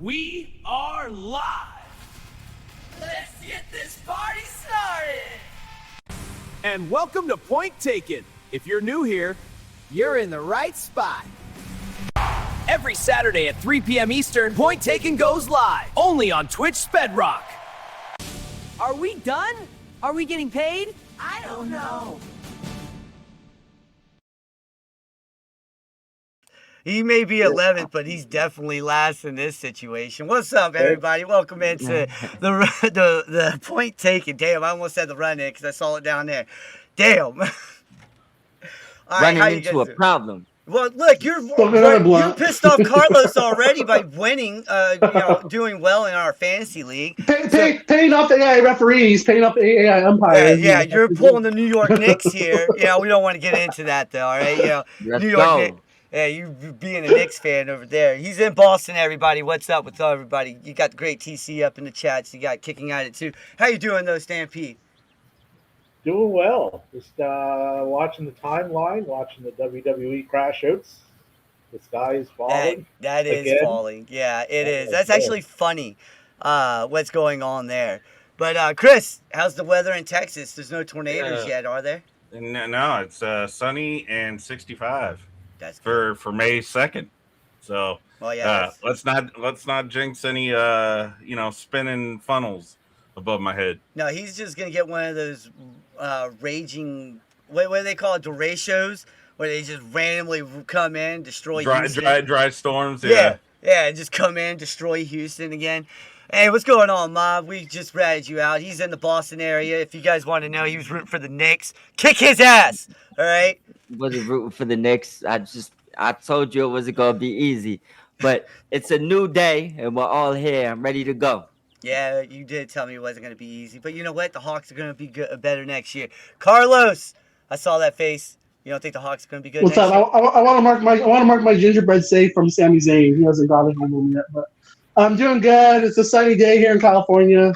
We are live! Let's get this party started! And welcome to Point Taken. If you're new here, you're in the right spot. Every Saturday at 3 p.m. Eastern, Point Taken goes live, only on Twitch Spedrock. Are we done? Are we getting paid? I don't know. He may be 11th, but he's definitely last in this situation. What's up, everybody? Welcome into the Point Taken. Damn, I almost said the run in because I saw it down there. Damn. All right, running into a problem. Well, look, you're pissed off Carlos already by winning, doing well in our fantasy league. Paying off the AI referees, paying off the AI umpires. Yeah, you're pulling the New York Knicks here. We don't want to get into that, though, all right? Let's New York go. Knicks. Yeah, you being a Knicks fan over there. He's in Boston, everybody. What's up with everybody? You got the great TC up in the chats. You got Kicking at it, too. How you doing, though, Stampede? Doing well. Just watching the timeline, watching the WWE crash outs. The sky is falling. That is again. falling. Yeah, it is. That's actually funny what's going on there. But, Chris, how's the weather in Texas? There's no tornadoes yet, are there? No, it's sunny and 65. That's for May 2nd. So well, yeah, let's not jinx any spinning funnels above my head. No, he's just gonna get one of those raging what do they call it, derechos, where they just randomly come in, destroy dry storms. Yeah, just come in, destroy Houston again. Hey, what's going on, Mob? We just ratted you out. He's in the Boston area. If you guys want to know, he was rooting for the Knicks. Kick his ass, all right? Wasn't rooting for the Knicks. I told you it wasn't gonna be easy, but it's a new day and we're all here. I'm ready to go. Yeah, you did tell me it wasn't gonna be easy, but you know what? The Hawks are gonna be better next year. Carlos, I saw that face. You don't think the Hawks are gonna be good? What's up? I want to mark my gingerbread save from Sami Zayn. He hasn't got it home yet, but I'm doing good. It's a sunny day here in California.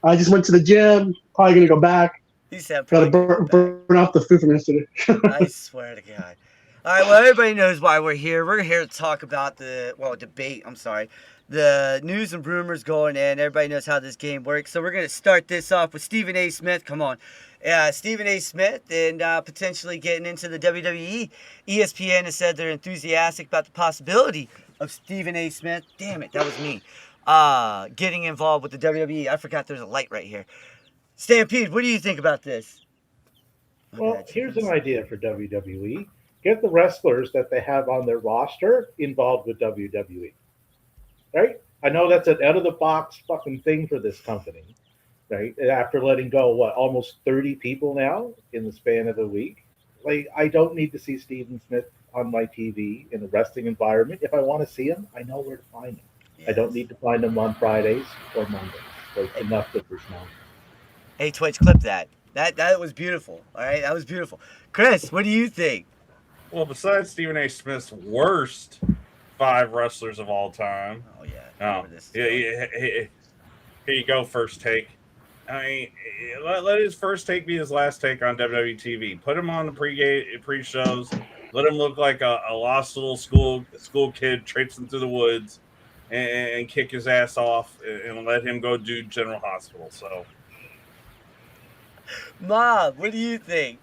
I just went to the gym. Probably gonna go back. He said, "Gotta burn off the food from yesterday." I swear to God. All right, well, everybody knows why we're here. We're here to talk about the news and rumors going in. Everybody knows how this game works. So we're going to start this off with Stephen A. Smith. Come on. Stephen A. Smith and potentially getting into the WWE. ESPN has said they're enthusiastic about the possibility of Stephen A. Smith. Damn it, that was me. Getting involved with the WWE. I forgot there's a light right here. Stampede, what do you think about this? Well, here's an idea for WWE. Get the wrestlers that they have on their roster involved with WWE. Right? I know that's an out-of-the-box fucking thing for this company. Right? After letting go, almost 30 people now in the span of a week. Like, I don't need to see Stephen Smith on my TV in a wrestling environment. If I want to see him, I know where to find him. Yes. I don't need to find him on Fridays or Mondays. There's enough difference now. Hey, Twitch, clip that. That was beautiful. All right, that was beautiful. Chris, what do you think? Well, besides Stephen A. Smith's worst 5 wrestlers of all time. Oh yeah. Here you go. First take. I mean, let his first take be his last take on WWE TV. Put him on the pre-shows. Let him look like a lost little school kid traipsing through the woods, and kick his ass off, and let him go do General Hospital. So. Mob, what do you think?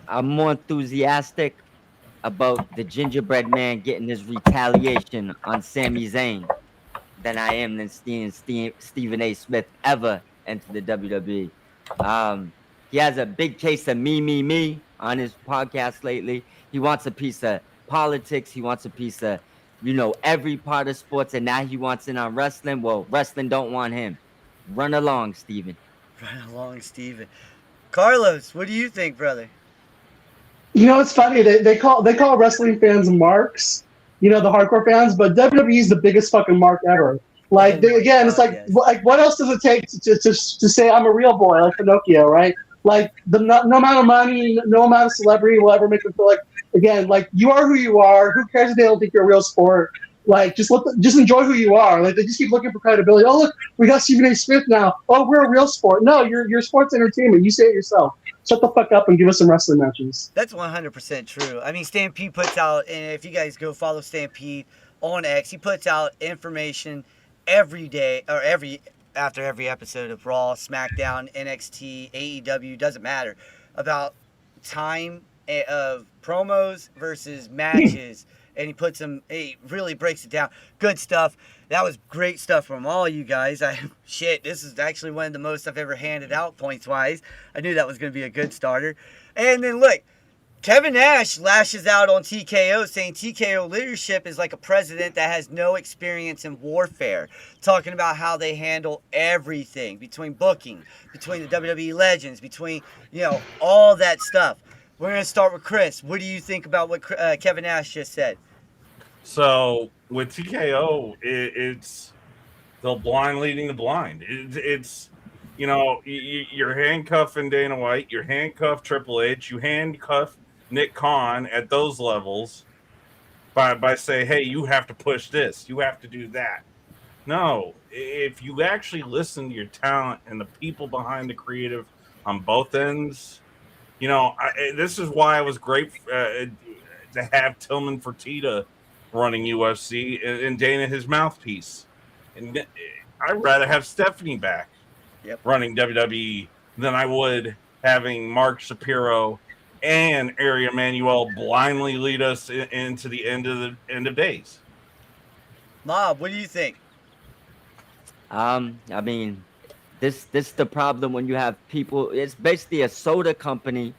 I'm more enthusiastic about the gingerbread man getting his retaliation on Sami Zayn than I am than Stephen A. Smith ever enter the WWE. He has a big case of me on his podcast lately. He wants a piece of politics. He wants a piece of, every part of sports, and now he wants in on wrestling. Well, wrestling don't want him. Run along, Stephen. Run along, Stephen. Carlos, what do you think, brother? It's funny. They call wrestling fans marks. The hardcore fans, but WWE is the biggest fucking mark ever. Like it's like what else does it take to say I'm a real boy like Pinocchio, right? Like no amount of money, no amount of celebrity will ever make them feel like you are who you are. Who cares if they don't think you're a real sport? Like just enjoy who you are. Like they just keep looking for credibility. Oh look, we got Stephen A. Smith now. Oh, we're a real sport. No, you're sports entertainment. You say it yourself. Shut the fuck up and give us some wrestling matches. That's 100% true. I mean, Stampede puts out, and if you guys go follow Stampede on X. He puts out information every day or after every episode of Raw, SmackDown, NXT, AEW, doesn't matter, about time of promos versus matches. And he really breaks it down. Good stuff. That was great stuff from all you guys. This is actually one of the most I've ever handed out points wise. I knew that was going to be a good starter. And then look, Kevin Nash lashes out on TKO, saying TKO leadership is like a president that has no experience in warfare. Talking about how they handle everything between booking, between the WWE legends, between, all that stuff. We're going to start with Chris. What do you think about what Kevin Nash just said? So with TKO, it's the blind leading the blind. It's you're handcuffing Dana White, you're handcuffed Triple H, you handcuff Nick Khan at those levels by saying, hey, you have to push this, you have to do that. No, if you actually listen to your talent and the people behind the creative on both ends, this is why it was great to have Tillman Fertitta running UFC and Dana his mouthpiece. And I'd rather have Stephanie back running WWE than I would having Mark Shapiro and Ari Emanuel blindly lead us into the end of days. Mob, what do you think? I mean, this the problem when you have people. It's basically a soda company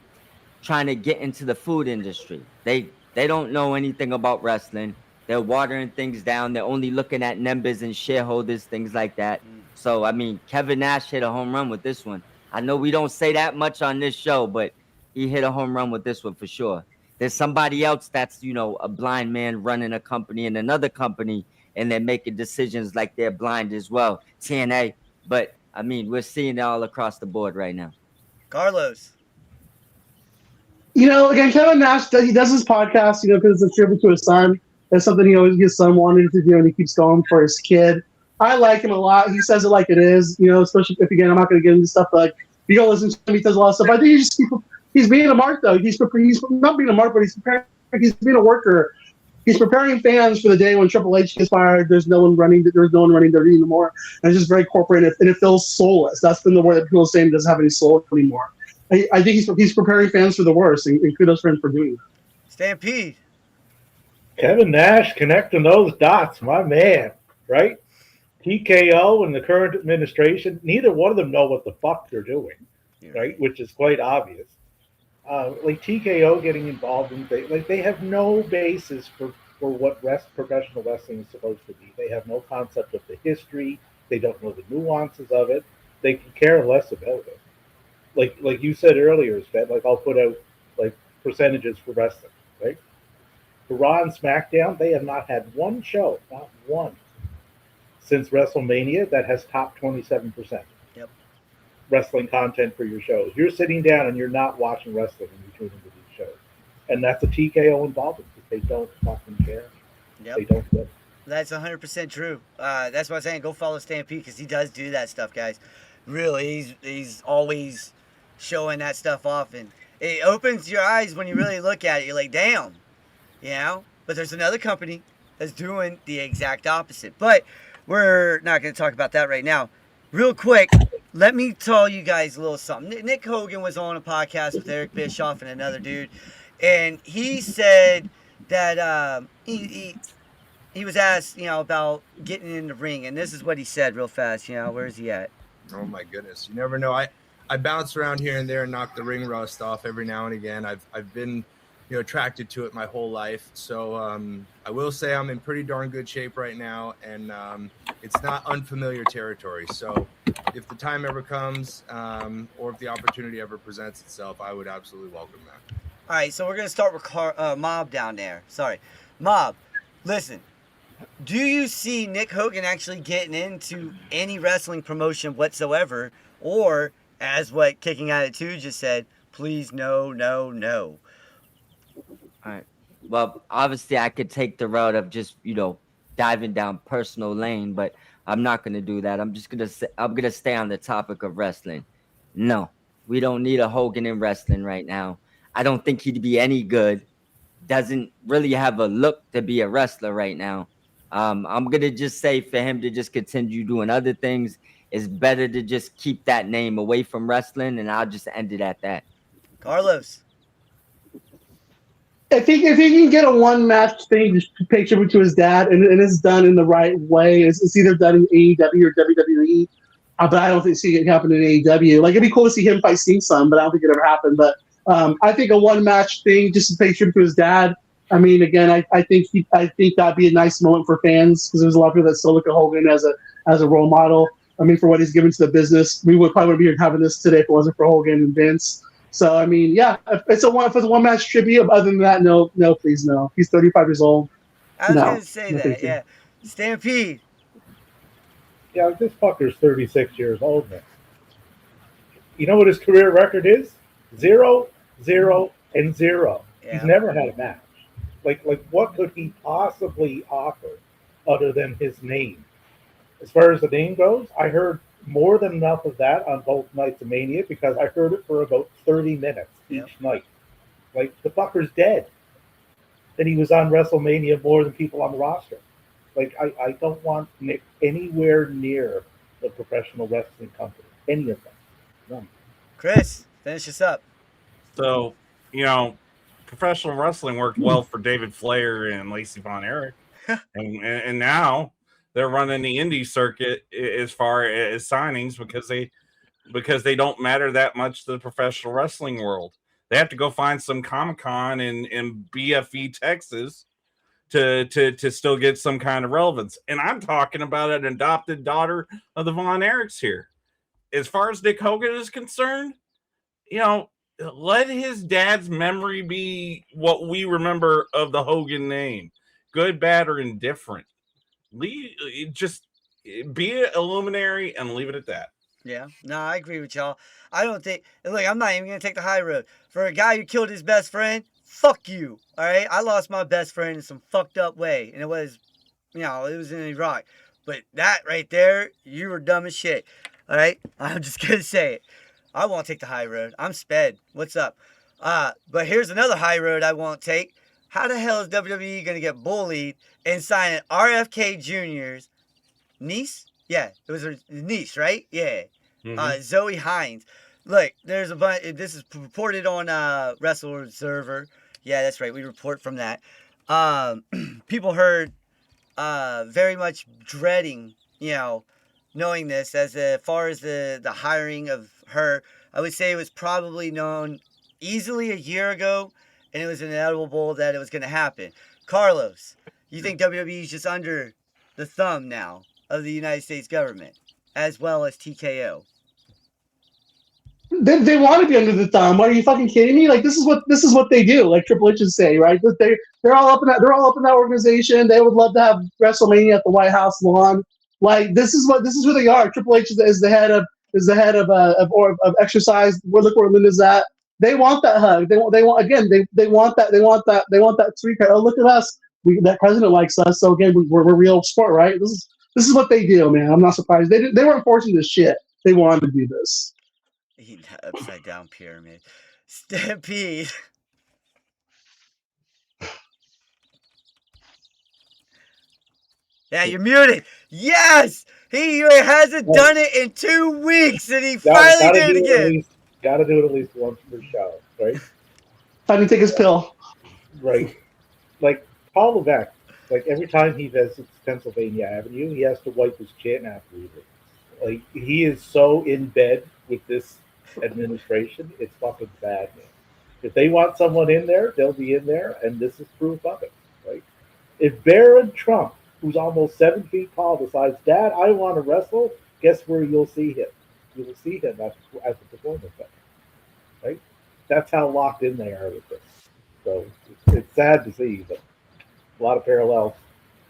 trying to get into the food industry. They don't know anything about wrestling. They're watering things down. They're only looking at numbers and shareholders, things like that. So, I mean, Kevin Nash hit a home run with this one. I know we don't say that much on this show, but he hit a home run with this one for sure. There's somebody else that's, a blind man running a company in another company, and they're making decisions like they're blind as well. TNA. But, I mean, we're seeing it all across the board right now. Carlos. Again, Kevin Nash, he does his podcast, because it's a tribute to his son. That's something his son wanted to do, and he keeps going for his kid. I like him a lot. He says it like it is, especially if, again, I'm not going to get into stuff, but you go listen to him, he does a lot of stuff. I think he's being a mark, though. He's not being a mark, but he's being a worker. He's preparing fans for the day when Triple H gets fired. There's no one running WWE anymore. And it's just very corporate, and it feels soulless. That's been the word that people are saying doesn't have any soul anymore. I think he's preparing fans for the worst, and kudos for him for doing that. Stampede. Kevin Nash connecting those dots, my man, right? TKO and the current administration, neither one of them know what the fuck they're doing, right? Which is quite obvious. Like TKO getting involved in they have no basis for what professional wrestling is supposed to be. They have no concept of the history. They don't know the nuances of it. They can care less about it. Like you said earlier, Sven, I'll put out percentages for wrestling, right? For Raw and SmackDown, they have not had one show, not one, since WrestleMania that has topped 27%. Yep. Wrestling content for your shows. You're sitting down and you're not watching wrestling when you tune into these shows. And that's a TKO involvement because they don't fucking care. Yep. They don't care. That's 100% true. That's why I'm saying go follow Stampede because he does do that stuff, guys. Really, he's always showing that stuff off. And it opens your eyes when you really look at it. You're like, damn. But there's another company that's doing the exact opposite. But we're not going to talk about that right now. Real quick, let me tell you guys a little something. Nick Hogan was on a podcast with Eric Bischoff and another dude, and he said that he was asked, about getting in the ring, and this is what he said real fast. Where is he at? Oh my goodness, you never know. I bounce around here and there and knock the ring rust off every now and again. I've been attracted to it my whole life. So I will say I'm in pretty darn good shape right now, and it's not unfamiliar territory. So if the time ever comes, or if the opportunity ever presents itself, I would absolutely welcome that. All right, so we're going to start with Mob down there. Sorry. Mob, listen, do you see Nick Hogan actually getting into any wrestling promotion whatsoever? Or, as what Kicking Attitude just said, please no, no, no. All right. Well, obviously, I could take the route of just, diving down personal lane, but I'm not going to do that. I'm going to stay on the topic of wrestling. No, we don't need a Hogan in wrestling right now. I don't think he'd be any good. Doesn't really have a look to be a wrestler right now. I'm gonna just say for him to just continue doing other things, it's better to just keep that name away from wrestling, and I'll just end it at that. Carlos. If he can get a one match thing to pay tribute to his dad, and it's done in the right way, it's either done in AEW or WWE. But I don't think see it happen in AEW. Like, it'd be cool to see him fight Sting Sun, but I don't think it ever happened. But I think a one match thing just to pay tribute to his dad. I mean, again, I think that'd be a nice moment for fans, because there's a lot of people that still look at Hogan as a role model. I mean, for what he's given to the business, we would probably be here having this today if it wasn't for Hogan and Vince. So I mean, yeah, if it's a one match tribute. Other than that, no, please, no. He's 35 years old. I was gonna say that, yeah. Stampede. Yeah, this fucker's 36 years old now. You know what his career record is? 0, 0, and 0. Yeah. He's never had a match. Like what could he possibly offer other than his name? As far as the name goes, I heard more than enough of that on both nights of Mania, because I heard it for about 30 minutes each night. Like, the fucker's dead. And he was on WrestleMania more than people on the roster. Like, I don't want Nick anywhere near the professional wrestling company. Any of them. None. Chris, finish us up. So, professional wrestling worked well for David Flair and Lacey Von Erich. and now they're running the indie circuit as far as signings because they don't matter that much to the professional wrestling world. They have to go find some Comic-Con in BFE, Texas to still get some kind of relevance. And I'm talking about an adopted daughter of the Von Erichs here. As far as Nick Hogan is concerned, let his dad's memory be what we remember of the Hogan name. Good, bad, or indifferent. Just be a luminary and leave it at that. Yeah, no, I agree with y'all. I don't think, look, I'm not even going to take the high road. For a guy who killed his best friend, fuck you, all right? I lost my best friend in some fucked up way, and it was in Iraq. But that right there, you were dumb as shit, all right? I'm just going to say it. I won't take the high road. I'm sped. What's up? But here's another high road I won't take. How the hell is WWE going to get bullied and sign an RFK Jr.'s niece? Yeah, it was her niece, right? Yeah. Mm-hmm. Zoe Hines. Look, there's a bunch. This is reported on Wrestle Observer. Yeah, that's right. We report from that. People heard very much dreading, knowing this as far as the hiring of her. I would say it was probably known easily a year ago, and it was inevitable that it was going to happen. Carlos, you think WWE is just under the thumb now of the United States government, as well as TKO? They want to be under the thumb. Are you fucking kidding me? Like, this is what they do. Like Triple H would say, right? They're all up in that organization. They would love to have WrestleMania at the White House lawn. Like, this is who they are. Triple H is the head of exercise. Look where Linda's at. They want that hug. They want that sweet. Oh, look at us. That president likes us. So again, we're real sport, right? This is what they do, man. I'm not surprised. They weren't forcing this shit. They wanted to do this. Eat that upside down pyramid. Stampede. Yeah, you're muted. Yes! He hasn't done it in 2 weeks, and he finally did it again. Gotta do it at least once per show, right? Time to take his pill. Right. Like, Paul Levesque, like, every time he visits Pennsylvania Avenue, he has to wipe his chin after he leaves. Like, he is so in bed with this administration, it's fucking bad, man. If they want someone in there, they'll be in there, and this is proof of it, right? If Baron Trump, who's almost 7 feet tall, decides, Dad, I want to wrestle, guess where you'll see him? You will see him at the performance center, right? That's how locked in they are with this. So it's sad to see, but a lot of parallels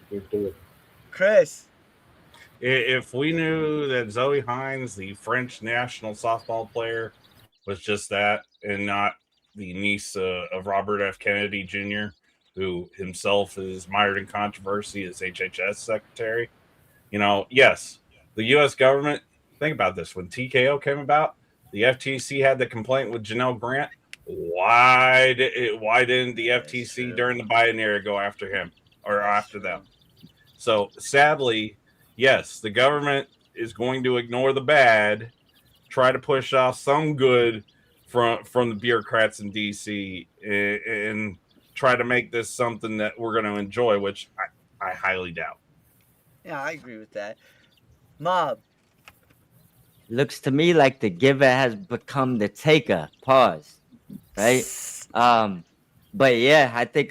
to it. Chris. If we knew that Zoe Hines, the French national softball player, was just that and not the niece of Robert F. Kennedy Jr., who himself is mired in controversy as HHS secretary, yes, the U.S. government, think about this. When TKO came about, the FTC had the complaint with Janelle Grant. Why didn't the FTC during the Biden era go after him or after them? So sadly, yes, the government is going to ignore the bad, try to push off some good from the bureaucrats in DC, and try to make this something that we're going to enjoy, which I highly doubt. Yeah, I agree with that. Mob. Looks to me like the giver has become the taker. Pause. Right? But yeah, I think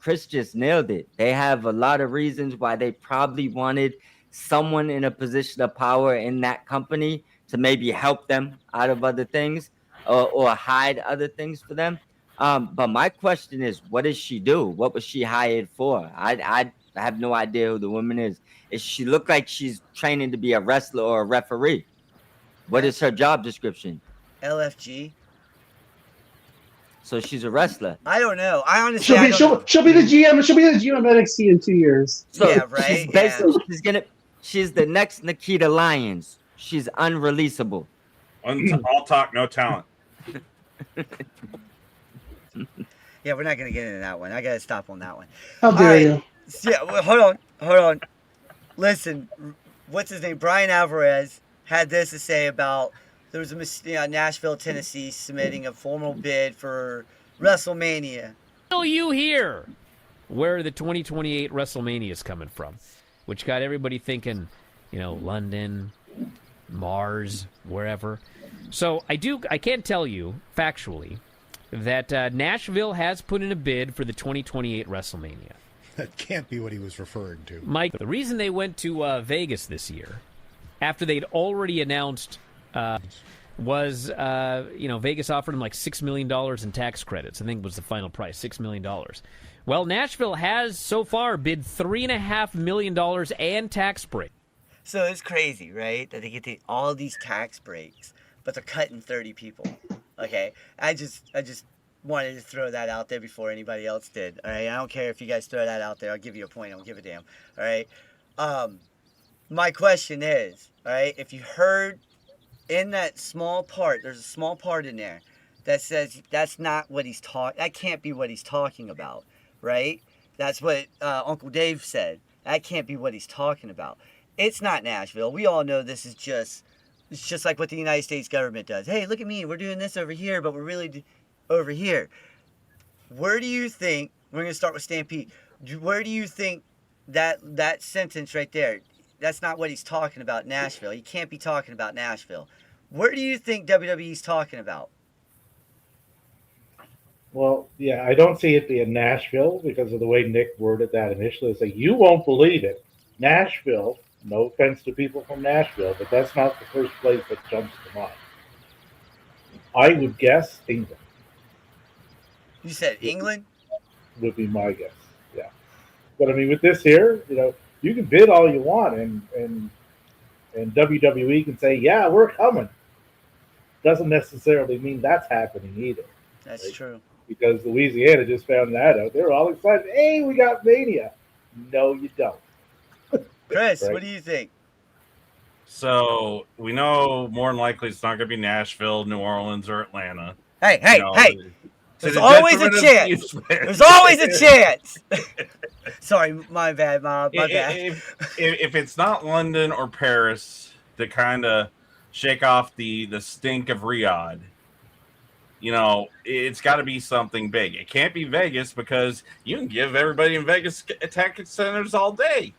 Chris just nailed it. They have a lot of reasons why they probably wanted someone in a position of power in that company to maybe help them out of other things or hide other things for them. But my question is, what does she do? What was she hired for? I have no idea who the woman is. Does she look like she's training to be a wrestler or a referee? What is her job description? LFG. So she's a wrestler. I don't know. I honestly she'll be don't know. she'll be the GM. She'll be the GM of NXT in 2 years. So yeah, right. She's basically she's the next Nikita Lyons. She's unreleasable. All talk, no talent. Yeah, we're not gonna get into that one. I gotta stop on that one. How dare you? Yeah, well, hold on. Listen, what's his name? Brian Alvarez had this to say about there was a Nashville, Tennessee submitting a formal bid for WrestleMania. You hear where the 2028 WrestleMania is coming from, which got everybody thinking, London, Mars, wherever. So I can tell you factually that Nashville has put in a bid for the 2028 WrestleMania. That can't be what he was referring to. Mike, the reason they went to Vegas this year, after they'd already announced, was, Vegas offered them like $6 million in tax credits. I think was the final price, $6 million. Well, Nashville has so far bid $3.5 million and tax break. So it's crazy, right? That they get all these tax breaks, but they're cutting 30 people. Okay, I just wanted to throw that out there before anybody else did. All right, I don't care if you guys throw that out there. I'll give you a point. I don't give a damn. All right. My question is, all right, if you heard in that small part, there's a small part in there that says that's not what he's talking. That can't be what he's talking about, right? That's what Uncle Dave said. That can't be what he's talking about. It's not Nashville. We all know this is just. It's just like what the United States government does. Hey, look at me. We're doing this over here, but we're really over here. Where do you think, we're going to start with Stampede. Where do you think that sentence right there, that's not what he's talking about, Nashville. He can't be talking about Nashville. Where do you think WWE's talking about? Well, yeah, I don't see it being Nashville because of the way Nick worded that initially. It's like, you won't believe it. Nashville. No offense to people from Nashville, but that's not the first place that jumps to mind. I would guess England. You said England? Would be my guess, yeah. But I mean, with this here, you can bid all you want, and WWE can say, yeah, we're coming. Doesn't necessarily mean that's happening either. That's right? True. Because Louisiana just found that out. They were all excited. Hey, we got Mania. No, you don't. Chris, right? What do you think? So we know more than likely it's not going to be Nashville, New Orleans, or Atlanta. Hey! There's always a chance. There's always a chance. Sorry, my bad, Mom. My bad. If it's not London or Paris to kind of shake off the stink of Riyadh, it's got to be something big. It can't be Vegas because you can give everybody in Vegas attack centers all day.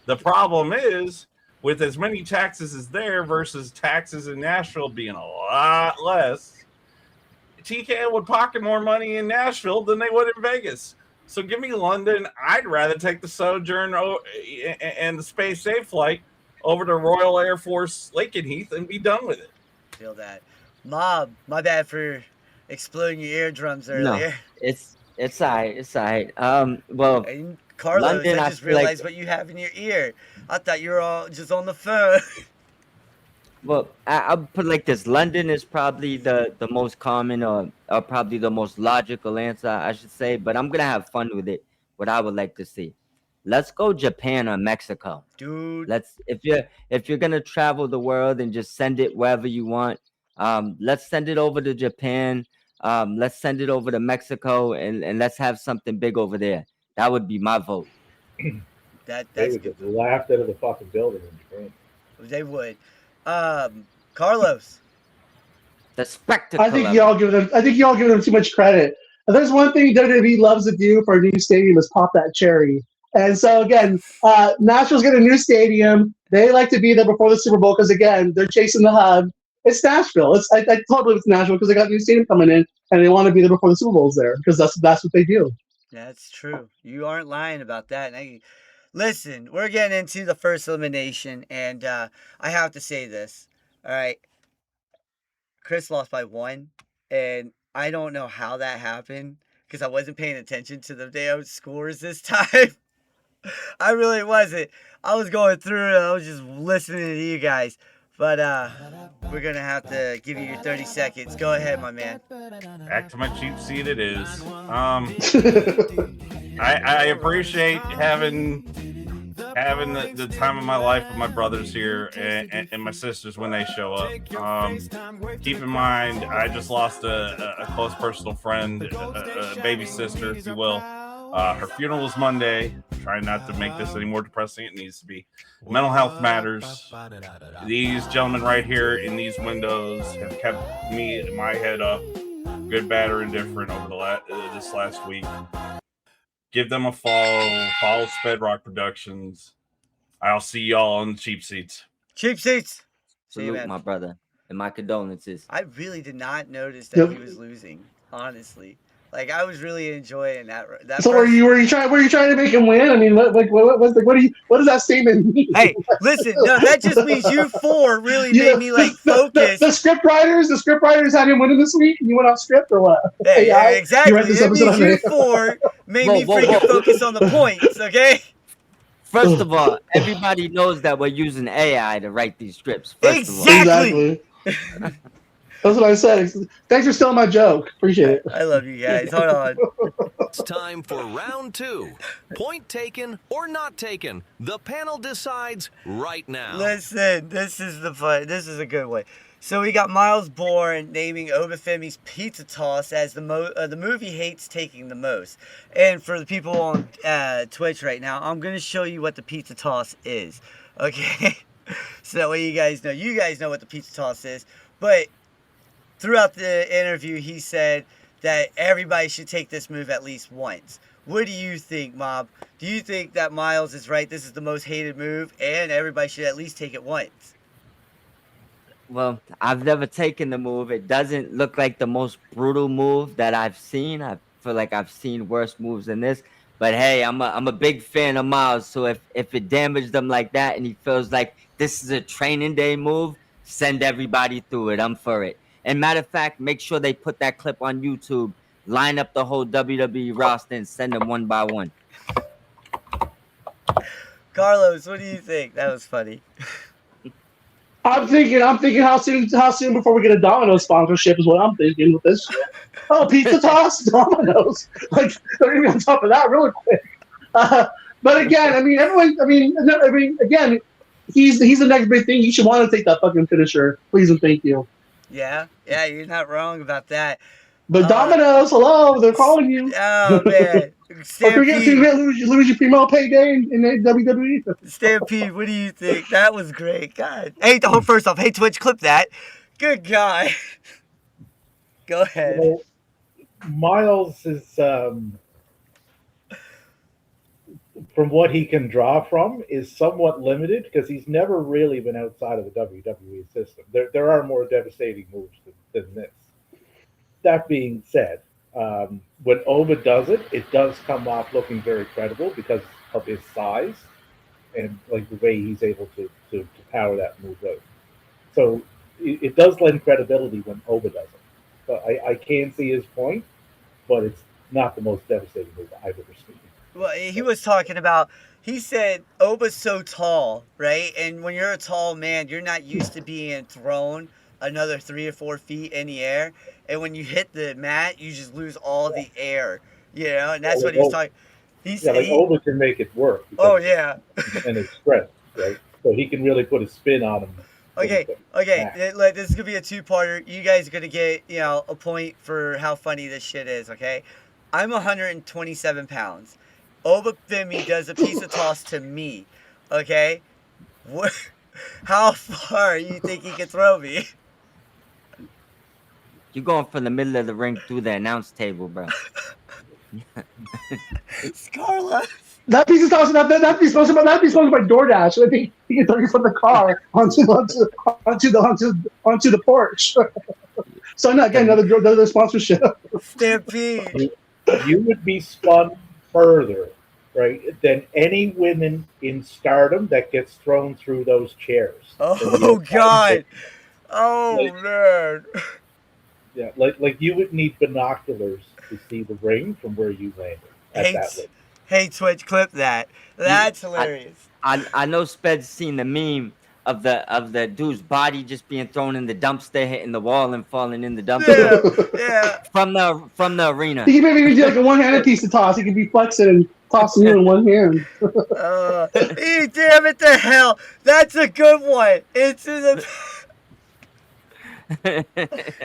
The problem is, with as many taxes as there versus taxes in Nashville being a lot less, TKO would pocket more money in Nashville than they would in Vegas. So give me London. I'd rather take the Sojourn and the Space Safe flight over to Royal Air Force Lakenheath and be done with it. Feel that. Mob, my bad for exploding your eardrums earlier. No, it's all right. It's all right. Well, and Carlos, London, I just realized what you have in your ear. I thought you were all just on the phone. Well, I'll put it like this. London is probably the most common or probably the most logical answer, I should say. But I'm going to have fun with it, what I would like to see. Let's go Japan or Mexico. Dude. If you're going to travel the world and just send it wherever you want, let's send it over to Japan. Let's send it over to Mexico and let's have something big over there. That would be my vote. That's would good. get laughed out of the fucking building in Japan. They would. Carlos. The spectacle. I think y'all give them too much credit. If there's one thing WWE loves to do for a new stadium is pop that cherry. And so again, Nashville's getting a new stadium. They like to be there before the Super Bowl because again, they're chasing the hub. It's Nashville. I totally it's Nashville because they got a new stadium coming in and they want to be there before the Super Bowl's there because that's what they do. That's true. You aren't lying about that. Listen, we're getting into the first elimination, and I have to say this. All right. Chris lost by 1, and I don't know how that happened because I wasn't paying attention to the damn scores this time. I really wasn't. I was going through it. I was just listening to you guys. But we're going to have to give you your 30 seconds. Go ahead, my man. Back to my cheap seat it is. I appreciate having the time of my life with my brothers here and my sisters when they show up. Keep in mind, I just lost a close personal friend, a baby sister, if you will. Her funeral is Monday. Trying not to make this any more depressing. It needs to be. Mental health matters. These gentlemen right here in these windows have kept my head up, good, bad, or indifferent over this last week. Give them a follow. Follow Spedrock Productions. I'll see y'all on the cheap seats. Cheap seats. Salute, my brother, and my condolences. I really did not notice that he was losing. Honestly, like I was really enjoying that. So were you trying to make him win? I mean, what does that statement mean? Hey, listen, no, that just means you four really made me like focus. The script writers had him winning this week, and you went off script or what? Hey, yeah, exactly. It means you four made me freaking focus on the points. Okay. First of all, everybody knows that we're using AI to write these scripts. Exactly. That's what I said. Thanks for stealing my joke. Appreciate it. I love you guys. Hold on. It's time for round 2. Point taken or not taken. The panel decides right now. Listen, this is a good one. So we got Miles Bourne naming Obafemi's Pizza Toss as the movie he hates taking the most. And for the people on Twitch right now, I'm going to show you what the Pizza Toss is. Okay? So that way you guys know what the Pizza Toss is. But throughout the interview, he said that everybody should take this move at least once. What do you think, Mob? Do you think that Miles is right? This is the most hated move, and everybody should at least take it once? Well, I've never taken the move. It doesn't look like the most brutal move that I've seen. I feel like I've seen worse moves than this. But hey, I'm a big fan of Miles. So if it damaged him like that and he feels like this is a training day move, send everybody through it. I'm for it. And matter of fact, make sure they put that clip on YouTube. Line up the whole WWE roster and send them one by one. Carlos, what do you think? That was funny. I'm thinking how soon before we get a Domino's sponsorship is what I'm thinking with this shit. Oh, Pizza Toss, Domino's. Like they're gonna be on top of that really quick. But again, again, he's the next big thing. You should want to take that fucking finisher. Please and thank you. Yeah, you're not wrong about that. But Domino's, hello, they're calling you. Oh man. Stampede. Luigi Primo payday in WWE. Stampede, what do you think? That was great. God. Hey, first off, hey Twitch, clip that. Good guy. Go ahead. Well, Miles is from what he can draw from is somewhat limited because he's never really been outside of the WWE system. There are more devastating moves than this. That being said, when Oba does it, it does come off looking very credible because of his size and like the way he's able to power that move out. So it does lend credibility when Oba does it. But I can see his point, but it's not the most devastating move I've ever seen. Well, he was talking about, he said Oba's so tall, right? And when you're a tall man, you're not used to being thrown another 3 or 4 feet in the air. And when you hit the mat, you just lose all the air, you know? And that's what he was talking. Oba can make it work. Oh, yeah. And his strength, right? So he can really put a spin on him. Okay. This is going to be a 2-parter. You guys are going to get, a point for how funny this shit is, okay? I'm 127 pounds. Obafemi does a pizza toss to me, okay? How far you think he can throw me? You're going from the middle of the ring through the announce table, bro. Scarlett. That'd be sponsored by DoorDash. I think he can throw you from the car onto the porch. So again, another sponsorship. Stampede. You would be spun further, right, than any women in Stardom that gets thrown through those chairs. Oh God! Oh man! Yeah, like you would need binoculars to see the ring from where you landed. Hey, Twitch, clip that. That's hilarious. I know Sped's seen the meme of the dude's body just being thrown in the dumpster, hitting the wall and falling in the dumpster. Yeah. From the arena. He can maybe do like a one-handed piece to toss. He can be flexing and tossing you in one hand. Damn it to hell! That's a good one. Into the.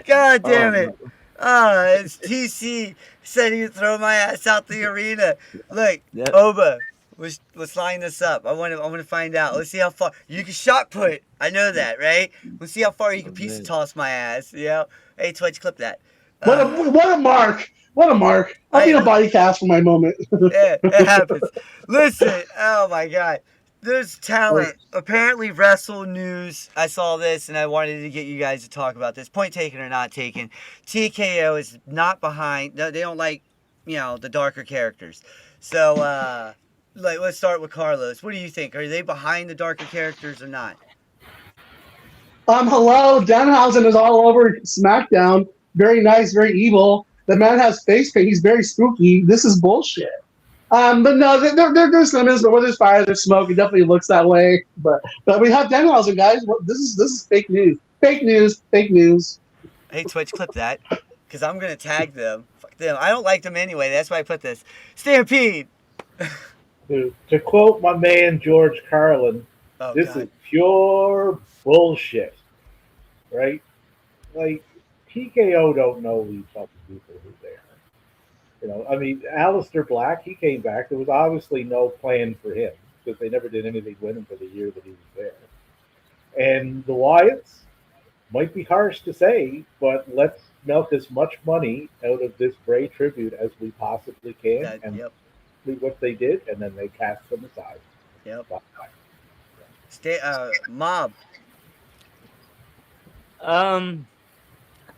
God damn it! It's TC said he'd throw my ass out the arena. Look, Oba, let's line this up. I want to find out. Let's see how far you can shot put. I know that, right? Let's see how far you can pizza toss my ass. Yeah. Hey, Twitch, clip that. What a mark! What a mark! I'll need a body cast for my moment. Yeah, it happens. Listen, oh my God. There's talent. Apparently, Wrestle News. I saw this and I wanted to get you guys to talk about this. Point taken or not taken. TKO is not behind. They don't like, the darker characters. So, let's start with Carlos. What do you think? Are they behind the darker characters or not? Hello. Danhausen is all over SmackDown. Very nice, very evil. The man has face paint. He's very spooky. This is bullshit. But no, there's limits. But where there's fire, there's smoke. It definitely looks that way. But we have Danhausen, guys. This is fake news. Fake news. Fake news. Hey, Twitch, clip that, because I'm gonna tag them. Fuck them. I don't like them anyway. That's why I put this. Stampede. To quote my man George Carlin, this is pure bullshit, right? Like TKO don't know these fucking people who they are. I mean, Aleister Black, he came back. There was obviously no plan for him because they never did anything with him for the year that he was there. And the Wyatts, might be harsh to say, but let's milk as much money out of this Bray tribute as we possibly can. What they did, and then they cast them aside. Yep. Mob.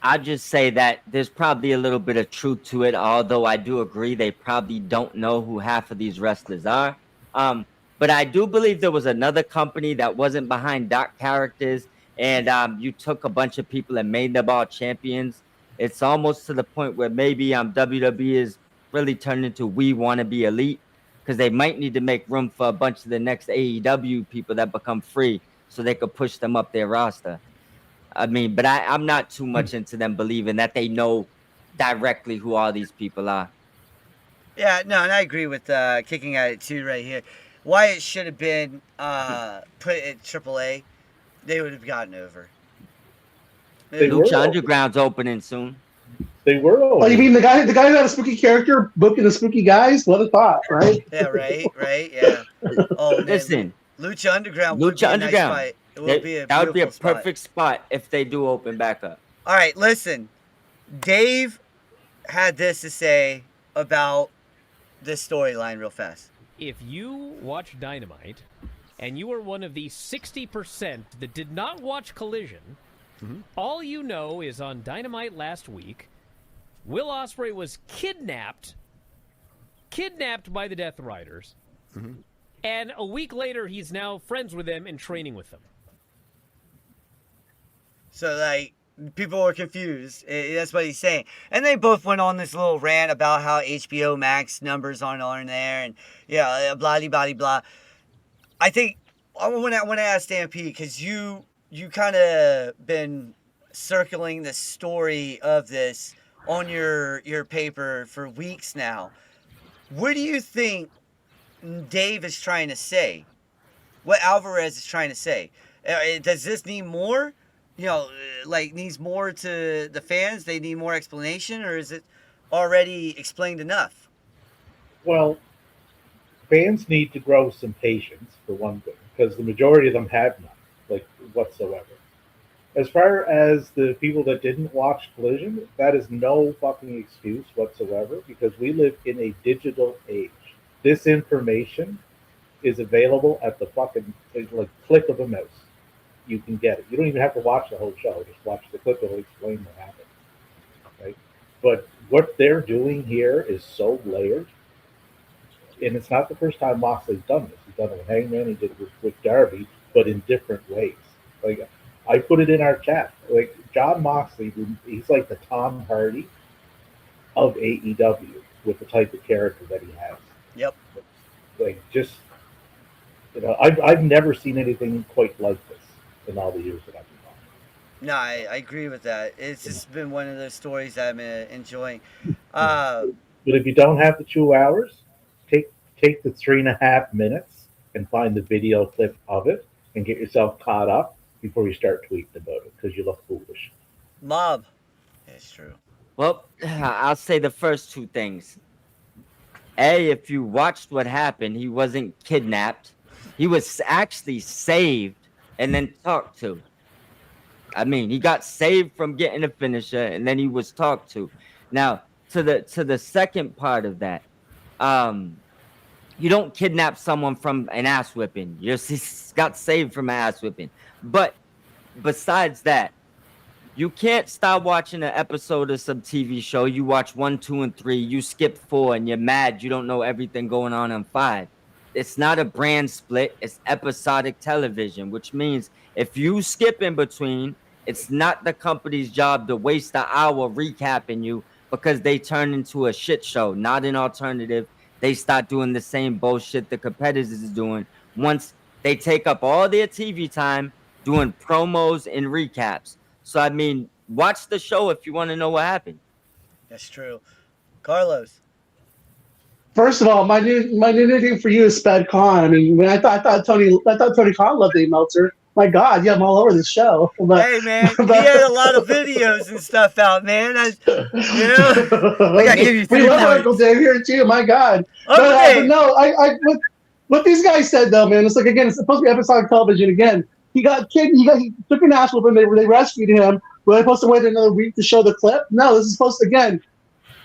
I just say that there's probably a little bit of truth to it, although I do agree they probably don't know who half of these wrestlers are. But I do believe there was another company that wasn't behind dark characters, and you took a bunch of people and made them all champions. It's almost to the point where maybe WWE is really turned into We Want to Be Elite, because they might need to make room for a bunch of the next AEW people that become free so they could push them up their roster. I mean, but I'm not too much into them believing that they know directly who all these people are. Yeah, no, and I agree with kicking at it too right here. Wyatt should have been put at AAA. They would have gotten over. Lucha Underground's opening soon. They were. Oh, you mean the guy who had a spooky character booking the spooky guys? What a thought, right? Yeah, right, yeah. Oh, man. Listen, Lucha Underground would be a nice fight. It would be a that would be a spot. perfect spot if they do open back up. All right, listen. Dave had this to say about this storyline real fast. If you watch Dynamite and you are one of the 60% that did not watch Collision, all you know is on Dynamite last week, Will Ospreay was kidnapped by the Death Riders, and a week later he's now friends with them and training with them. So, like, people were confused. That's what he's saying. And they both went on this little rant about how HBO Max numbers aren't on there and, blah, blah, blah, blah. I think I want to ask Stampede, because you kind of been circling the story of this on your paper for weeks now. What do you think Dave is trying to say? What Alvarez is trying to say? Does this need more? Needs more to the fans? They need more explanation, or is it already explained enough? Well, fans need to grow some patience for one thing, because the majority of them have none, like whatsoever. As far as the people that didn't watch Collision, that is no fucking excuse whatsoever, because we live in a digital age. This information is available at the fucking like click of a mouse. You can get it. You don't even have to watch the whole show. Just watch the clip. It'll explain what happened. Right? But what they're doing here is so layered. And it's not the first time Moxley's done this. He's done it with Hangman. He did it with Darby, but in different ways. Like, I put it in our chat. Like, John Moxley, he's like the Tom Hardy of AEW with the type of character that he has. Yep. Like, just, you know, I've never seen anything quite like this in all the years that I've been watching. No, I agree with that. It's just been one of those stories that I'm enjoying. But if you don't have the 2 hours, take the 3.5 minutes and find the video clip of it and get yourself caught up before you start tweeting about it, because you look foolish. Mob. It's true. Well, I'll say the first two things. A, if you watched what happened, he wasn't kidnapped. He was actually saved and then talked to. I mean, he got saved from getting a finisher, and then he was talked to. Now, to the second part of that, you don't kidnap someone from an ass whipping. You just got saved from an ass whipping. But besides that, you can't start watching an episode of some TV show. You watch 1, 2, and 3. You skip 4, and you're mad. You don't know everything going on 5. It's not a brand split. It's episodic television, which means if you skip in between, it's not the company's job to waste an hour recapping you because they turn into a shit show, not an alternative. They start doing the same bullshit the competitors is doing once they take up all their TV time doing promos and recaps. So, I mean, watch the show if you want to know what happened. That's true. Carlos. First of all, my new thing for you is Sped Con. I mean, when I thought Tony Khan loved Dave Meltzer. My God, yeah, I'm all over this show. But, hey man, he had a lot of videos and stuff out, man. I gotta give you 3 we love points. Uncle Dave here too. My God, but no, what these guys said though, man, it's like again, it's supposed to be episodic television. Again, he took an ass whooping. They rescued him. Were they supposed to wait another week to show the clip? No, this is supposed to again.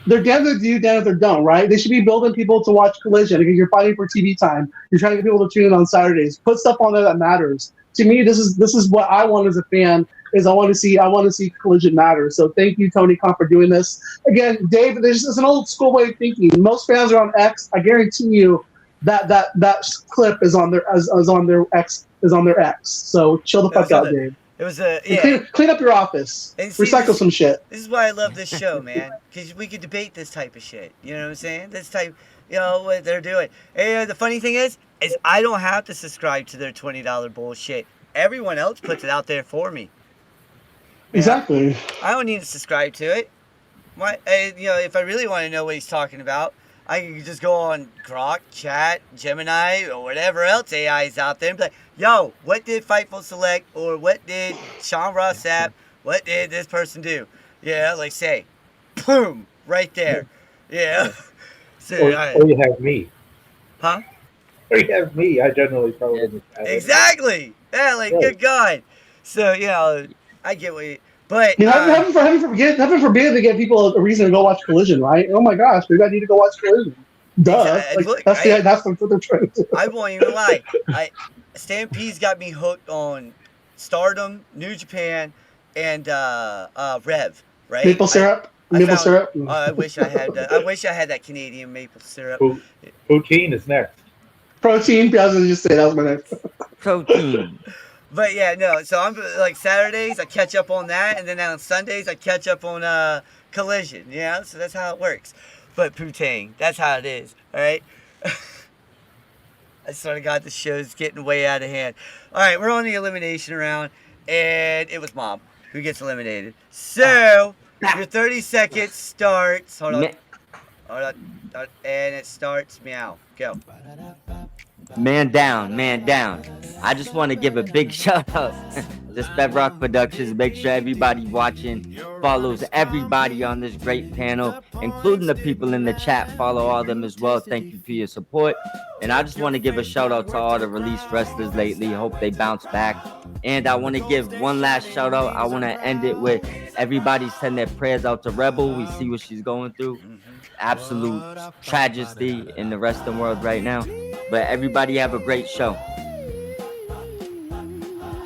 They're damned if they do, damned if they don't, right? They should be building people to watch Collision because you're fighting for TV time. You're trying to get people to tune in on Saturdays. Put stuff on there that matters. To me, this is what I want as a fan. Is I want to see Collision matter. So thank you, Tony Khan, for doing this. Again, Dave, this is an old school way of thinking. Most fans are on X. I guarantee you that clip is on their X. So chill the fuck out, Dave. It was a clean up your office. Recycle some shit. This is why I love this show, man, because we could debate this type of shit. You know what I'm saying? This type, what they're doing. And the funny thing is I don't have to subscribe to their $20 bullshit. Everyone else puts it out there for me. Exactly. I don't need to subscribe to it. If I really want to know what he's talking about, I can just go on Grok, Chat, Gemini, or whatever else AI is out there and be like, yo, what did Fightful Select, or what did Sean Ross Sapp, what did this person do? Yeah, like say, boom, right there. Yeah. So, or you have me. Huh? Or you have me. I generally throw it in the chat. Exactly. Yeah, good God. So, I get what you... But heaven forbid to give people a reason to go watch Collision, right? Oh my gosh, maybe I need to go watch Collision. Duh. That's what they're trying to do. I won't even lie. Stampede's got me hooked on Stardom, New Japan, and Rev. Right? Maple syrup. I wish I had. I wish I had that Canadian maple syrup. Poutine is next. Protein. I was gonna just say that was my next. Protein. But yeah, no. So I'm like Saturdays, I catch up on that, and then on Sundays, I catch up on Collision. Yeah, so that's how it works. But poutine, that's how it is. All right. I swear to God, the show's getting way out of hand. All right, we're on the elimination round, and it was Mob who gets eliminated. So your 30 seconds starts. Hold on. And it starts. Meow. Go. Man down. I just want to give a big shout out This Bedrock Productions. Make sure everybody watching follows everybody on this great panel, including the people in the chat. Follow all them as well. Thank you for your support. And I just want to give a shout out to all the released wrestlers lately. Hope they bounce back. And I want to give one last shout out. I want to end it with everybody send their prayers out to Rebel. We see what she's going through. Absolute tragedy in the wrestling world right now. But everybody have a great show.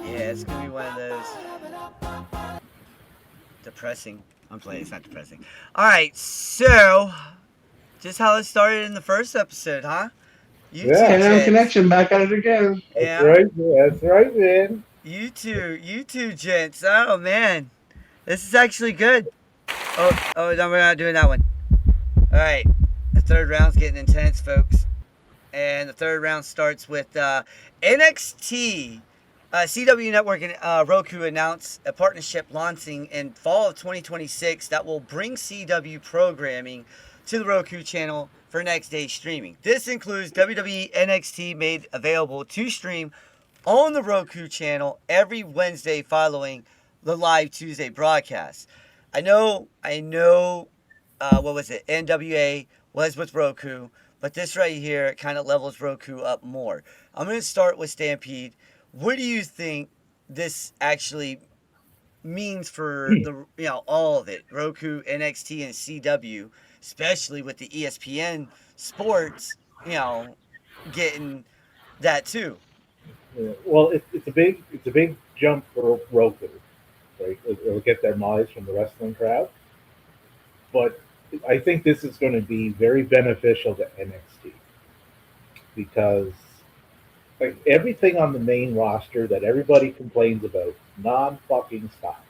Yeah, it's gonna be one of those depressing. I'm playing. It's not depressing. All right, so just how it started in the first episode, huh? Yeah, connection back at it again. Yeah. That's right, man. You two gents. Oh man, this is actually good. Oh no, we're not doing that one. All right, the third round's getting intense, folks, and the third round starts with NXT. CW Network and Roku announced a partnership launching in fall of 2026 that will bring CW programming to the Roku channel for next day streaming. This includes WWE NXT made available to stream on the Roku channel every Wednesday following the live Tuesday broadcast. I know, what was it? NWA was with Roku, but this right here kind of levels Roku up more. I'm going to start with Stampede. What do you think this actually means for the all of it? Roku, NXT, and CW, especially with the ESPN sports, getting that too. Yeah. Well, it's a big jump for Roku. Right? It'll get their mileage from the wrestling crowd, but I think this is going to be very beneficial to NXT because like everything on the main roster that everybody complains about, non-fucking stop,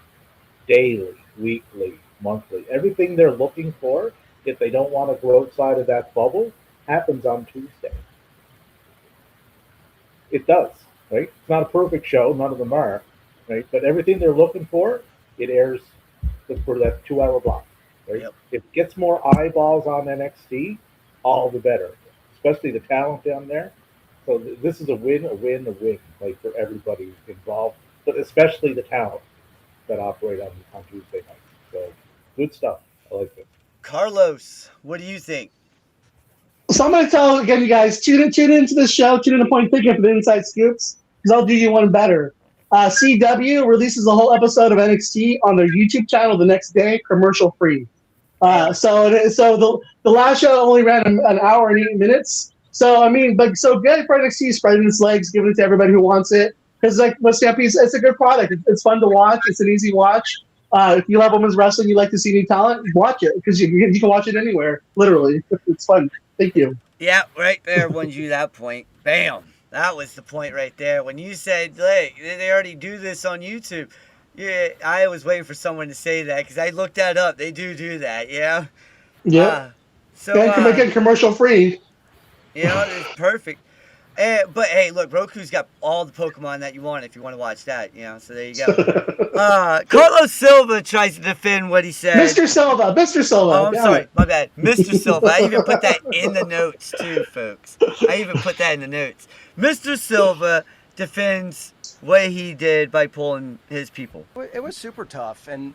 daily, weekly, monthly, everything they're looking for, if they don't want to go outside of that bubble, happens on Tuesday. It does, right? It's not a perfect show, none of them are, right? But everything they're looking for, it airs for that 2-hour block, right? Yep. If it gets more eyeballs on NXT, all the better, especially the talent down there. So this is a win, like for everybody involved, but especially the talent that operate on Tuesday night. So good stuff. I like this. Carlos, what do you think? So I'm going to tell again, you guys, tune into this show, tune into Point Taken for the inside scoops, because I'll do you one better. CW releases a whole episode of NXT on their YouTube channel the next day, commercial free. So the last show only ran an hour and 8 minutes. So, I mean, but so good for NXT spreading its legs, giving it to everybody who wants it. Because, like, it's a good product. It's fun to watch. It's an easy watch. If you love women's wrestling, you like to see new talent, watch it. Because you can watch it anywhere, literally. It's fun. Thank you. Yeah, right there won you that point. Bam. That was the point right there. When you said, hey, they already do this on YouTube. Yeah, I was waiting for someone to say that because I looked that up. They do that, yeah? Yeah. So you can make it commercial free. It's perfect. But hey, look, Roku's got all the Pokemon that you want if you want to watch that. So there you go. Carlos Silva tries to defend what he said. Mr. Silva. Oh, I'm sorry, my bad, Mr. Silva. I even put that in the notes too, folks. Mr. Silva defends what he did by pulling his people. It was super tough, and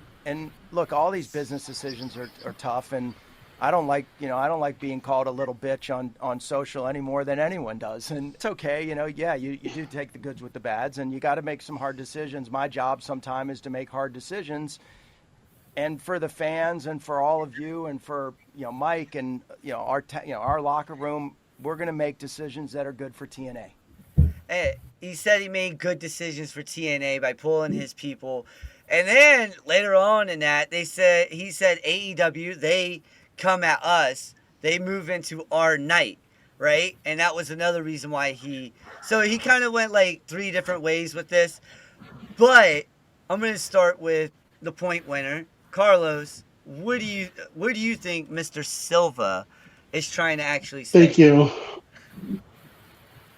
look, all these business decisions are tough, and I don't like being called a little bitch on social any more than anyone does. And it's okay, you do take the goods with the bads, and you got to make some hard decisions. My job sometimes is to make hard decisions. And for the fans and for all of you and for, Mike and, our locker room, we're going to make decisions that are good for TNA. Hey, he said he made good decisions for TNA by pulling his people. And then later on in that, he said AEW, they come at us, they move into our night, right? And that was another reason why he kind of went like 3 different ways with this. But I'm going to start with the point winner, Carlos. What do you think Mr. Silva is trying to actually say? Thank you.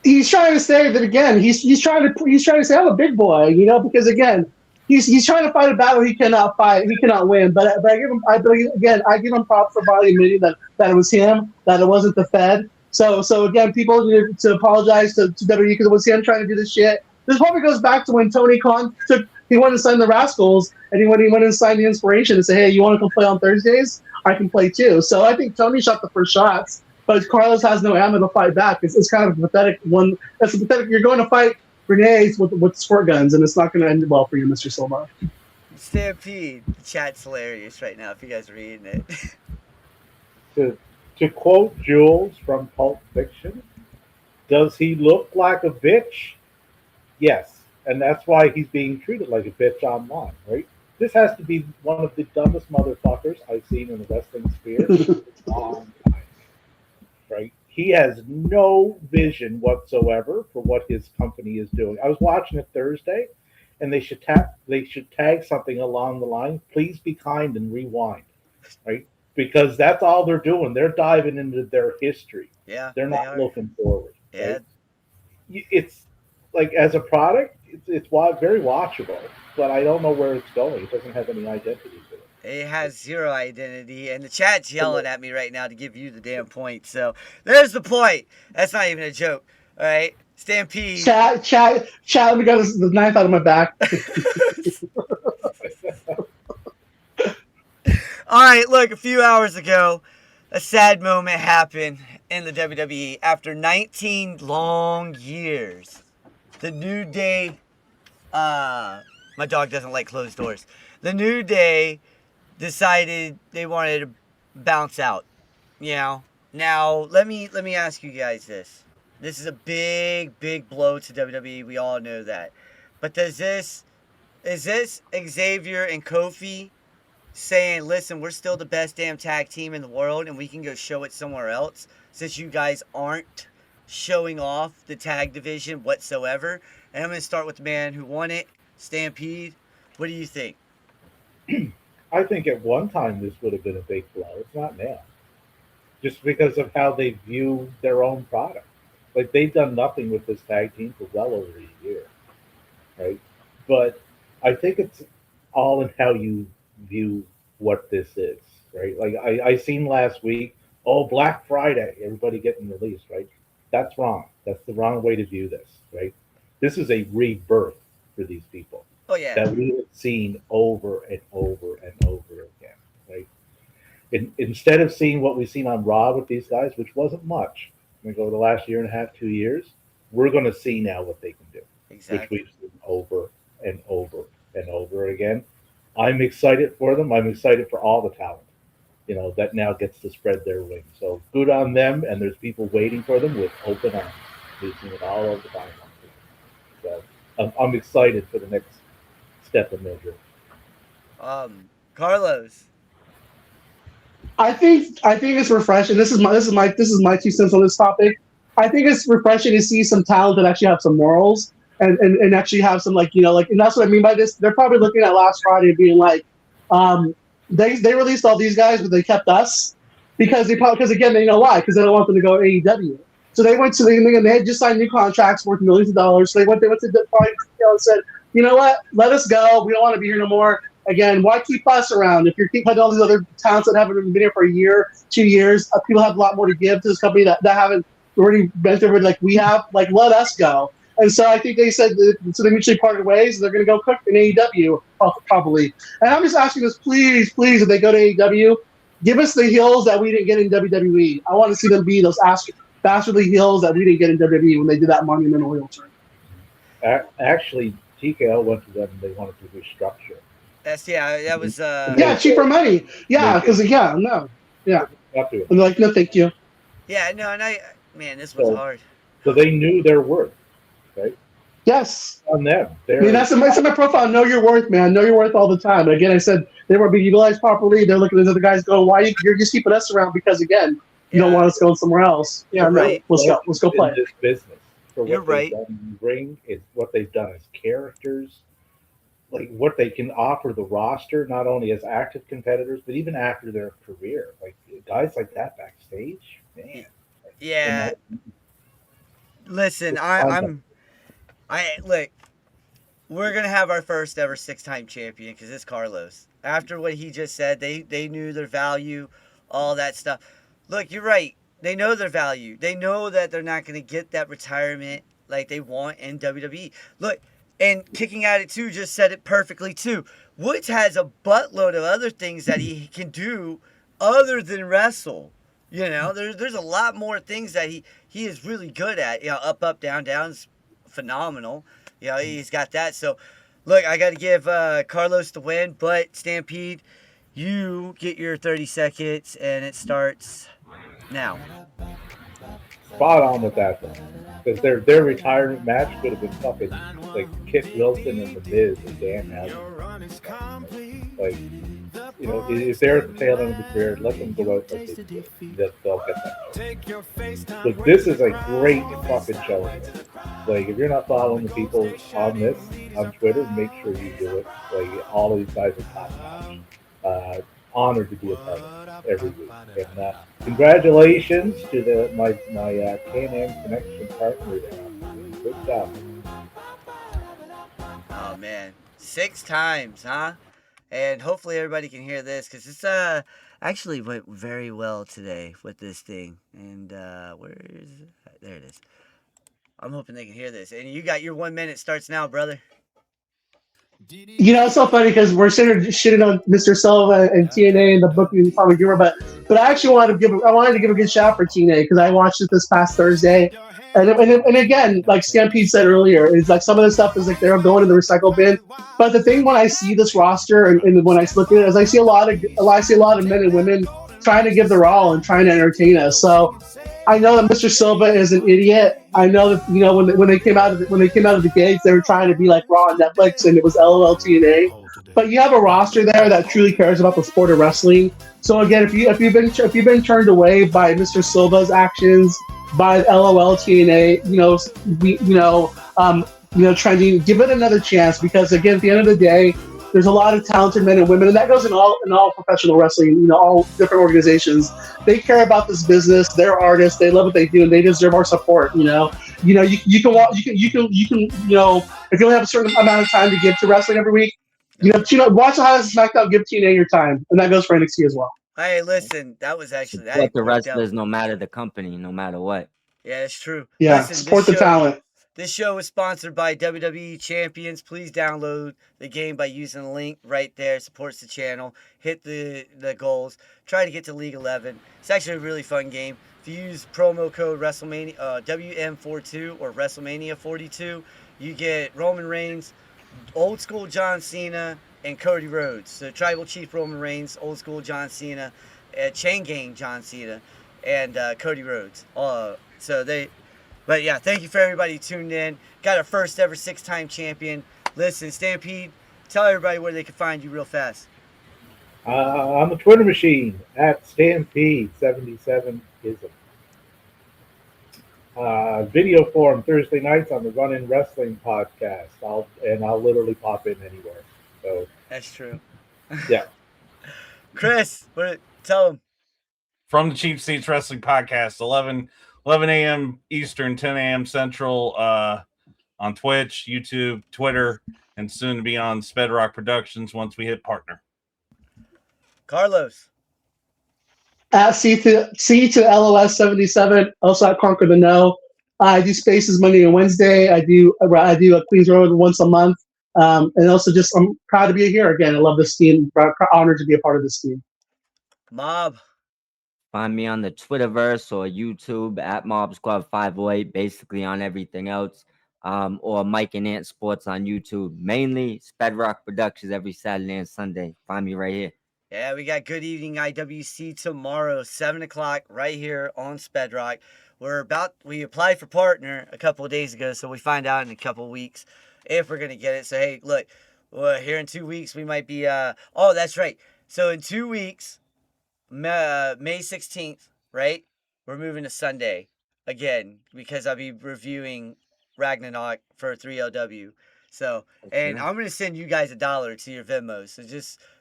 He's trying to say that again. He's trying to say I'm a big boy, because again, he's trying to fight a battle he cannot fight. He cannot win. But I give him props for finally admitting that it was him, that it wasn't the Fed. So again, people need to apologize to WWE because it was him trying to do this shit. This probably goes back to when Tony Khan took He went and signed the Rascals, and he went and signed the Inspiration and said, "Hey, you want to come play on Thursdays? I can play too." So I think Tony shot the first shots, but Carlos has no ammo to fight back. It's kind of a pathetic one. That's a pathetic. You're going to fight grenades with squirt guns, and it's not going to end well for you, Mr. Silva. Stampede, the chat's hilarious right now if you guys are reading it. To quote Jules from Pulp Fiction, does he look like a bitch? Yes. And that's why he's being treated like a bitch online, right? This has to be one of the dumbest motherfuckers I've seen in the wrestling sphere. Right? He has no vision whatsoever for what his company is doing. I was watching it Thursday, and they should tag something along the line, "Please be kind and rewind," right? Because that's all they're doing. They're diving into their history. Yeah, they're not looking forward. Yeah, right? It's like as a product, it's very watchable, but I don't know where it's going. It doesn't have any identity to it. It has zero identity, and the chat's yelling at me right now to give you the damn point. So there's the point. That's not even a joke. All right, Stampede. Chat. Let me get the knife out of my back. All right, look, a few hours ago, a sad moment happened in the WWE. After 19 long years, the New Day, my dog doesn't like closed doors. The New Day decided they wanted to bounce out, you know? Now, let me ask you guys this. This is a big blow to WWE. We all know that. But is this Xavier and Kofi saying, "Listen, we're still the best damn tag team in the world, and we can go show it somewhere else, since you guys aren't showing off the tag division whatsoever"? And I'm going to start with the man who won it, Stampede. What do you think? I think at one time this would have been a big blow. It's not now. Just because of how they view their own product. Like, they've done nothing with this tag team for well over a year. Right? But I think it's all in how you view what this is, right? Like I seen last week, Black Friday, everybody getting released, right? That's wrong. That's the wrong way to view this, right? This is a rebirth for these people. Oh yeah. That we have seen over and over and over again, right? Instead of seeing what we've seen on Raw with these guys, which wasn't much, we go the last year and a half, 2 years, we're going to see now what they can do, exactly. Which we've seen over and over and over again. I'm excited for them. I'm excited for all the talent, that now gets to spread their wings. So good on them, and there's people waiting for them with open arms. We've seen it all over the time. So I'm excited for the next step in their journey. Carlos. I think it's refreshing. This is my 2 cents on this topic. I think it's refreshing to see some talent that actually have some morals. And actually have some and that's what I mean by this. They're probably looking at last Friday and being like, they released all these guys, but they kept us because again, they know why, because they don't want them to go to AEW. So they went to and they had just signed new contracts worth millions of dollars. So they went to the party and said, "You know what? Let us go. We don't want to be here no more. Again, why keep us around? If you're keeping all these other talents that haven't been here for a year, 2 years, people have a lot more to give to this company that haven't already bent over like we have. Like, let us go." And so I think they said so they mutually parted ways. And they're going to go cook in AEW probably. And I'm just asking this, please, if they go to AEW, give us the heels that we didn't get in WWE. I want to see them be those bastardly heels that we didn't get in WWE when they did that Monumental heel turn. Actually, TKO went to them and they wanted to restructure. That was cheaper money. Yeah, because and they're like, no, thank you. Yeah, no, and this was hard. So they knew their worth. Right? Yes. On them. That's my profile. Know your worth, man. Know your worth all the time. But again, I said they weren't being utilized properly. They're looking at these other guys going, "Why you're just keeping us around?" Because again, you don't want us going somewhere else. Yeah, right. Let's go play. This business. For what you're right. Done in the ring is what they've done as characters, like what they can offer the roster, not only as active competitors, but even after their career. Like guys like that backstage, man. Yeah. Listen, look, we're gonna have our first ever 6-time champion because it's Carlos. After what he just said, they knew their value, all that stuff. Look, you're right. They know their value. They know that they're not gonna get that retirement like they want in WWE. Look, And Kicking Attitude just said it perfectly too. Woods has a buttload of other things that he can do other than wrestle. You know, there's a lot more things that he is really good at. You know, up, down, down's phenomenal. You know, he's got that. So, look, I got to give Carlos the win, but Stampede, you get your 30 seconds, and it starts now. Spot on with that, though. Because their retirement match could have been fucking like Kit Wilson and The Miz and Dan Allen. Like, you know, if they're at the tail end of the career, let them go out like they did. They'll get that. But this is a great fucking show. Like, if you're not following the people on this on Twitter, make sure you do it. Like, all of these guys are top notch. Honored to be a part of it every week. And congratulations to my K&M Connection partner there. Good job. Oh man, 6 times, huh? And hopefully everybody can hear this because it's actually went very well today with this thing. And where is it? There it is. I'm hoping they can hear this. And you got your 1 minute starts now, brother. You know, it's so funny because we're sitting here shitting on Mr. Silva and TNA and the booking department, but I actually wanted to give a good shout for TNA because I watched it this past Thursday, and again, like Stampede said earlier, is like some of the stuff is like they're going in the recycle bin. But the thing when I see this roster and when I look at it, is I see a lot of men and women trying to give their all and trying to entertain us. So I know that Mr. Silva is an idiot. I know that, you know, when they came out of the gates, they were trying to be like Raw on Netflix, and it was LOL TNA. But you have a roster there that truly cares about the sport of wrestling. So again, if you've been turned away by Mr. Silva's actions, by LOL TNA, trending, give it another chance because again, at the end of the day, there's a lot of talented men and women, and that goes in all professional wrestling. You know, all different organizations. They care about this business. They're artists. They love what they do, and they deserve our support. You can if you only have a certain amount of time to give to wrestling every week, watch the Highlights of SmackDown. Give TNA your time, and that goes for NXT as well. Hey, listen, that was actually that. Support the wrestlers, no matter the company, no matter what. Yeah, it's true. Yeah, listen, support the talent. This show is sponsored by WWE Champions. Please download the game by using the link right there. Supports the channel. Hit the goals. Try to get to League 11. It's actually a really fun game. If you use promo code WrestleMania WM42 or WrestleMania 42, you get Roman Reigns, Old School John Cena, and Cody Rhodes. So Tribal Chief Roman Reigns, Old School John Cena, Chain Gang John Cena, and Cody Rhodes. But yeah, thank you for everybody who tuned in. Got our first ever 6-time champion. Listen, Stampede, tell everybody where they can find you real fast. On the Twitter machine at Stampede77ism. Video form Thursday nights on the Run In Wrestling podcast. I'll literally pop in anywhere. So that's true. Yeah. Chris, tell them. From the Cheap Seats Wrestling Podcast, 11 a.m. Eastern, 10 a.m. Central, on Twitch, YouTube, Twitter, and soon to be on Spedrock Productions once we hit partner. Carlos. At C to LOS 77, also at Conquer the No. I do Spaces Monday and Wednesday. I do a Queens Road once a month. And also I'm proud to be here again. I love this team. Honored to be a part of this team. Mob. Find me on the Twitterverse or YouTube at Mob Squad 508, basically on everything else. Or Mike and Ant Sports on YouTube. Mainly Spedrock Productions every Saturday and Sunday. Find me right here. Yeah, we got Good Evening IWC tomorrow, 7 o'clock, right here on Spedrock. We applied for partner a couple of days ago, so we find out in a couple of weeks if we're going to get it. So, hey, look, here in 2 weeks, we might be, that's right. So, in 2 weeks, May 16th, right, we're moving to Sunday again because I'll be reviewing Ragnarok for 3LW. So, and I'm going to send you guys $1 to your Venmo.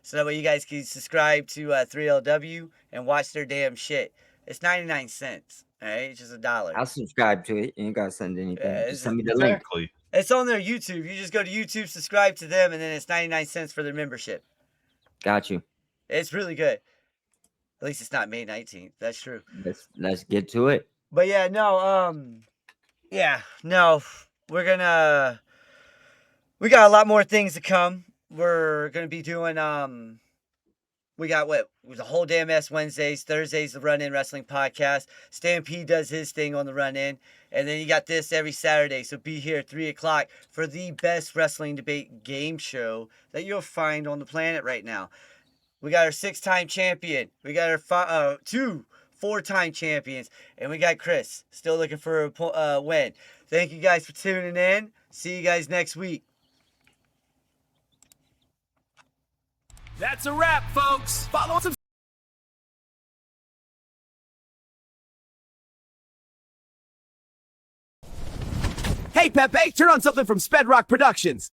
So that way you guys can subscribe to 3LW and watch their damn shit. It's 99 cents. All right. It's just $1. I'll subscribe to it. You ain't got to send anything. Just send me the link. It's on their YouTube. You just go to YouTube, subscribe to them, and then it's 99 cents for their membership. Got you. It's really good. At least it's not May 19th. That's true. Let's get to it. But yeah, we're gonna We got a lot more things to come. We're gonna be doing we got the whole damn S Wednesdays, Thursdays the Run In Wrestling Podcast. Stampede does his thing on the Run In, and then you got this every Saturday. So be here 3:00 for the best wrestling debate game show that you'll find on the planet right now. We got our 6-time champion. We got our 2 4-time champions, and we got Chris still looking for a win. Thank you guys for tuning in. See you guys next week. That's a wrap, folks. Follow us. Hey, Pepe, turn on something from Spedrock Productions.